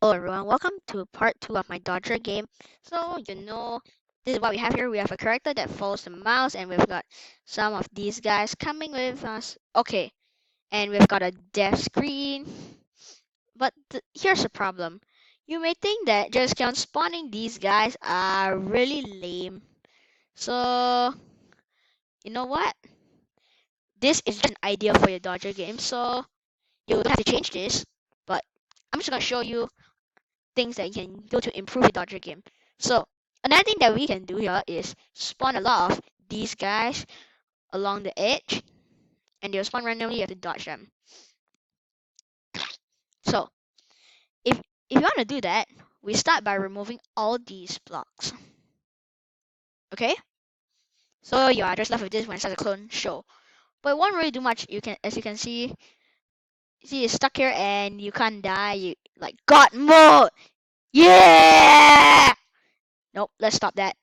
Hello everyone, welcome to part 2 of my Dodger game. So, this is what we have here. We have a character that follows the mouse and we've got some of these guys coming with us. Okay, and we've got a death screen. But here's the problem. You may think that just count spawning these guys are really lame. So, you know what? This is just an idea for your Dodger game, so you don't have to change this. But I'm just gonna show you things that you can do to improve your Dodger game. So another thing that we can do here is spawn a lot of these guys along the edge, and they'll spawn randomly. You have to dodge them. So if you want to do that, we start by removing all these blocks. Okay. So you are just left with this when start the clone show, but it won't really do much. As you can see, it's stuck here and you can't die. You like God mode. Yeah. Nope. Let's stop that.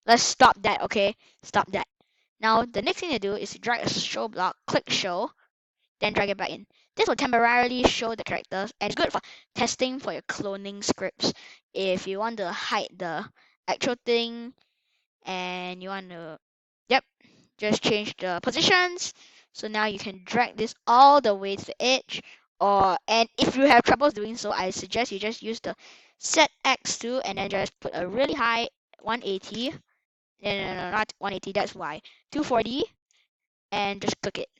Okay? Stop that. Now, the next thing to do is to drag a show block, click show, then drag it back in. This will temporarily show the characters, and it's good for testing for your cloning scripts. If you want to hide the actual thing, and you want to, just change the positions. So now you can drag this all the way to the edge. And if you have troubles doing so, I suggest you just use the set X2 and then just put a really high 180. No, not 180, that's why. 240, and just click it.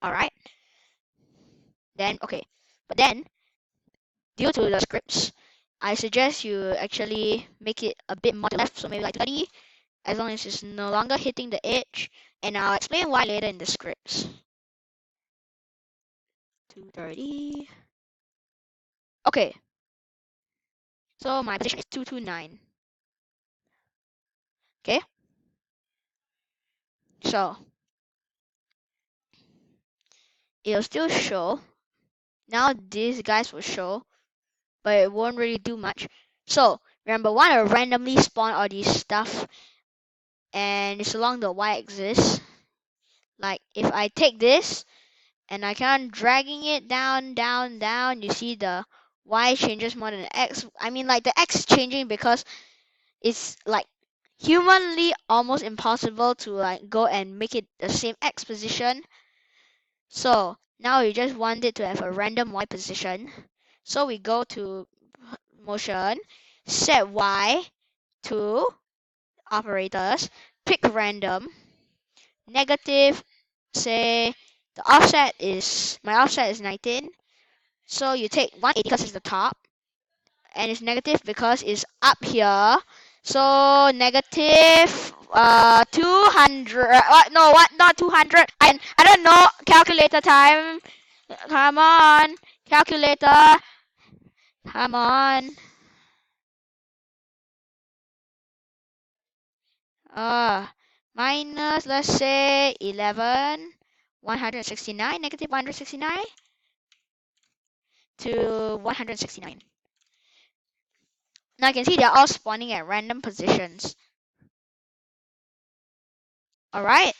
Alright. Okay. But then, due to the scripts, I suggest you actually make it a bit more to left, so maybe like 30, as long as it's no longer hitting the edge. And I'll explain why later in the scripts. 230. Okay. So my position is 229. Okay. So it'll still show. Now these guys will show, but it won't really do much. So remember, want to randomly spawn all these stuff, and it's along the y-axis. Like if I take this and I keep on dragging it down, down, down, you see the y changes more than the x. I mean, like the x is changing because it's like humanly almost impossible to like go and make it the same x position. So now we just want it to have a random y position. So we go to motion, set y to operators, pick random, negative, say my offset is 19. So you take 180 because it's the top, and it's negative because it's up here. So negative 200. No, what? Not 200. I don't know. Calculator time. Come on, calculator. Come on. Minus, let's say 11. 169, negative 169 to 169. Now you can see they're all spawning at random positions. Alright?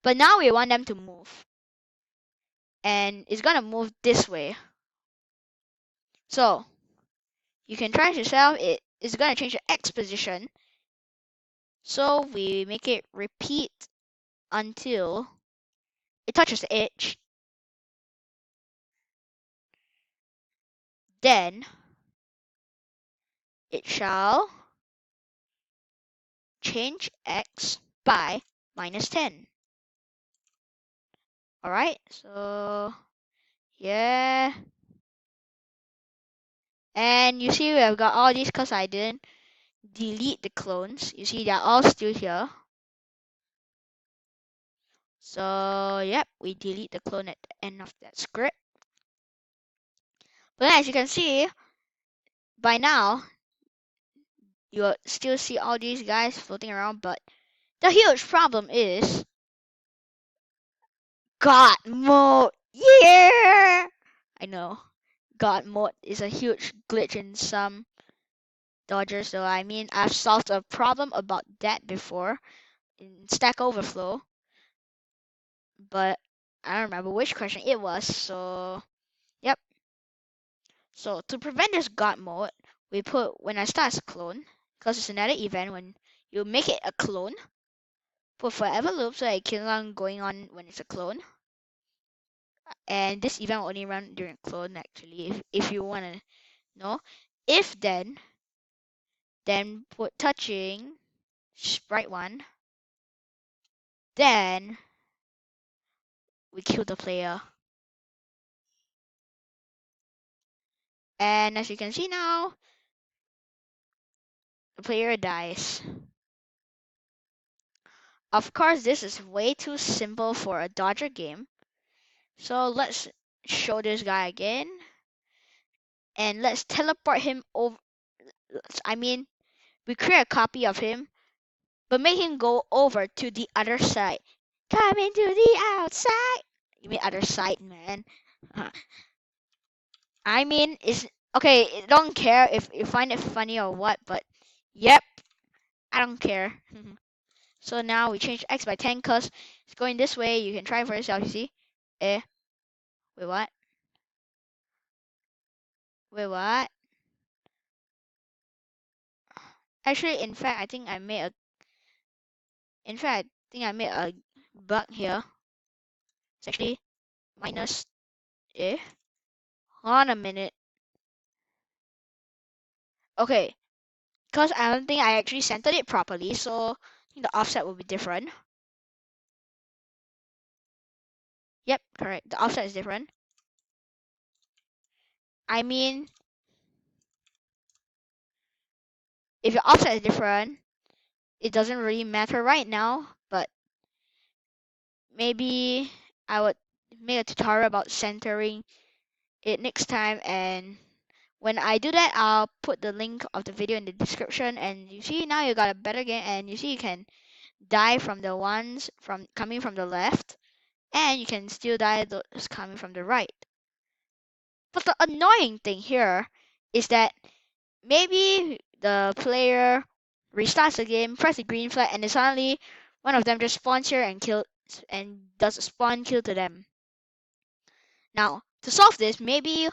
But now we want them to move. And it's gonna move this way. So you can try it yourself. It's gonna change the X position. So we make it repeat until it touches the edge. Then it shall change X by -10. Alright, so yeah. And you see we have got all these because I didn't delete the clones. You see they're all still here. So yep, we delete the clone at the end of that script. But as you can see, by now, you'll still see all these guys floating around, but the huge problem is God mode. Yeah! I know. God mode is a huge glitch in some Dodgers, so I mean, I've solved a problem about that before in Stack Overflow, but I don't remember which question it was, so yep. So to prevent this God mode, we put when I start as a clone, because it's another event when you make it a clone, put forever loop so that it keeps on going on when it's a clone. And this event will only run during clone actually, if you want to know. If then put touching sprite 1, then we kill the player. And as you can see now, the player dies. Of course, this is way too simple for a Dodger game. So let's show this guy again. And let's teleport him over. I mean, we create a copy of him, but make him go over to the other side. Coming to the outside. You mean other side, man. I mean, it's okay. Don't care if you find it funny or what, but yep, I don't care. So now we change x by 10 because it's going this way. You can try for yourself, you see? Eh? Wait, what? Wait, what? Actually, in fact, I think I made a bug here. It's actually minus, eh? Hold on a minute. Okay, because I don't think I actually centered it properly, so I think the offset will be different. Yep, correct. The offset is different. I mean, if your offset is different, it doesn't really matter right now, but maybe I would make a tutorial about centering it next time, and when I do that, I'll put the link of the video in the description. And you see now you got a better game, and you see you can die from the ones from coming from the left, and you can still die those coming from the right. But the annoying thing here is that maybe the player restarts the game, press the green flag, and then suddenly one of them just spawns here and does a spawn kill to them. Now, to solve this, maybe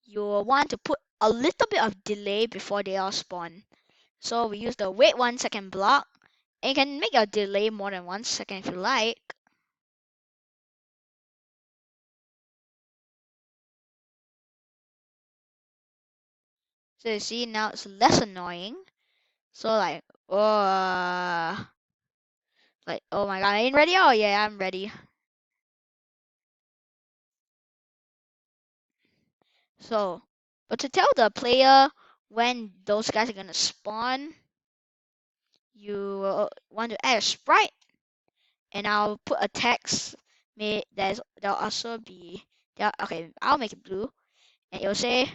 you'll want to put a little bit of delay before they all spawn. So we use the wait 1 second block, and you can make your delay more than 1 second if you like. So you see now it's less annoying. So like, oh my god, ain't ready? Oh yeah, I'm ready. So, but to tell the player when those guys are gonna spawn, you want to add a sprite, and I'll put a text. There'll also be okay. I'll make it blue, and it'll say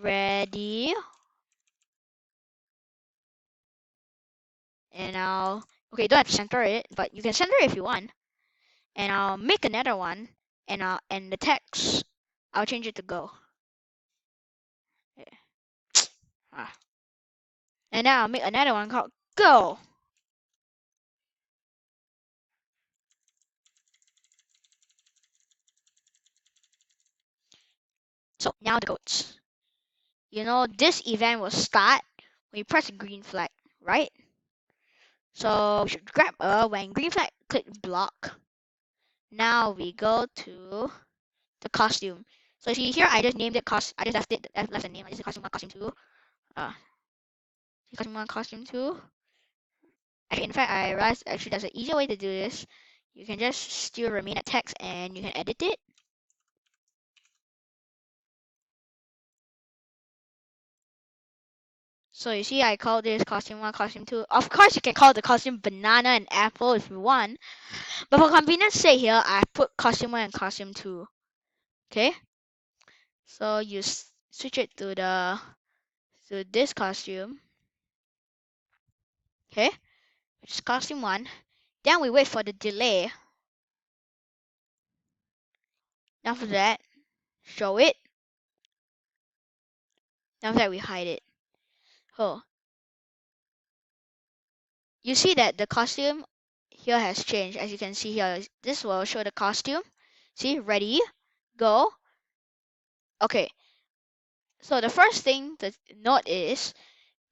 ready, and okay. Don't have to center it, but you can center it if you want. And I'll make another one, and the text I'll change it to go. Yeah. And now I'll make another one called go. So now the goats. You know, this event will start when you press the green flag, right? So we should grab when green flag, click block. Now we go to the costume. So see here, I just named it I just left the name. I just costume 1, costume 2. Costume 1, costume 2. Actually, in fact, I realized actually there's an easier way to do this. You can just still remain at text and you can edit it. So you see, I call this costume 1, costume 2. Of course, you can call the costume banana and apple if you want. But for convenience sake here, I put costume 1 and costume 2. Okay? So you switch it to this costume. Okay? Which is costume 1. Then we wait for the delay. After that, show it. After that, we hide it. Oh. You see that the costume here has changed. As you can see here, this will show the costume. See, ready, go. Okay, so the first thing to note is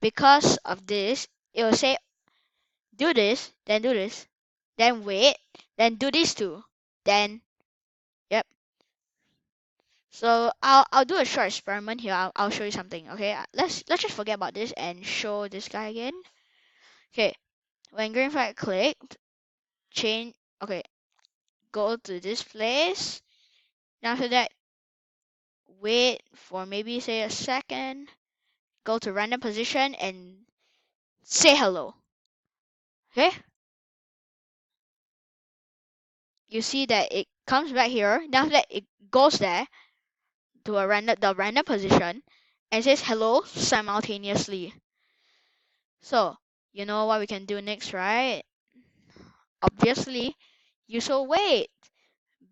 because of this, it will say do this, then wait, then do this too, then yep. So I'll do a short experiment here. I'll show you something. Okay, let's just forget about this and show this guy again. Okay, when green flag clicked, change. Okay, go to this place. Now after that, wait for maybe say a second. Go to random position and say hello. Okay, you see that it comes back here. Now after that, it goes there to the random position and says hello simultaneously. So you know what we can do next, right? Obviously, you shall wait,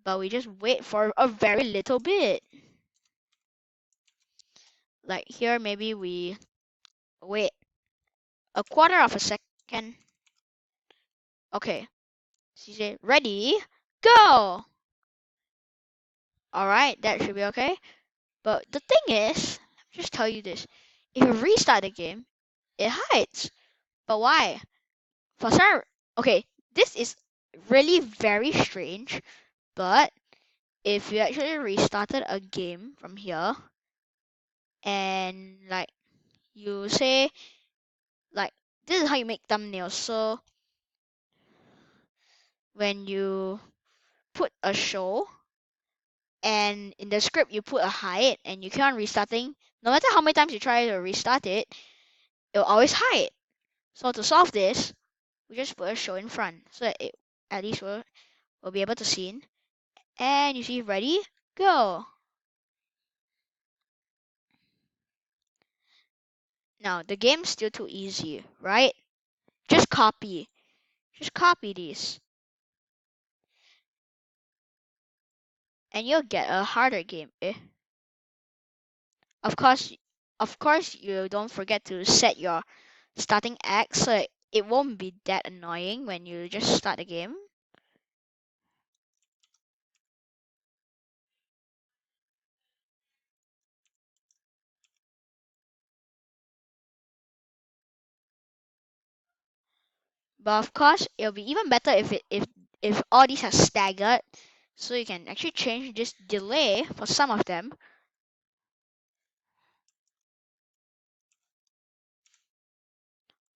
but we just wait for a very little bit. Like here, maybe we wait a quarter of a second. Okay, she said, ready, go. All right, that should be okay. But the thing is, let me just tell you this: if you restart the game, it hides. But why? For some, okay, this is really very strange. But if you actually restarted a game from here, and like you say, like this is how you make thumbnails. So when you put a show and in the script you put a hide and you keep on restarting, no matter how many times you try to restart it, it'll always hide. So to solve this, we just put a show in front so that it at least will be able to see it. And you see, ready, go. Now the game's still too easy, right? Just copy. Just copy these. And you'll get a harder game. Of course, you don't forget to set your starting act so that it won't be that annoying when you just start the game. But of course, it'll be even better if all these are staggered, so you can actually change this delay for some of them.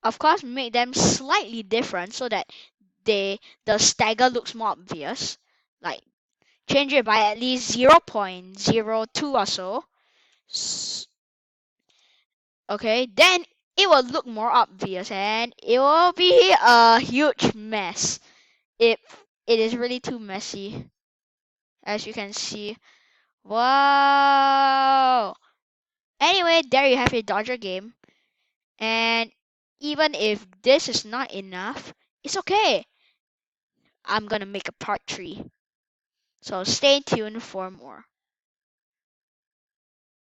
Of course, make them slightly different so that the stagger looks more obvious. Like change it by at least 0.02 or so. Okay, then it will look more obvious and it will be a huge mess. It is really too messy, as you can see. Wow. Anyway, there you have your Dodger game. And even if this is not enough, it's okay. I'm gonna make a part 3. So stay tuned for more.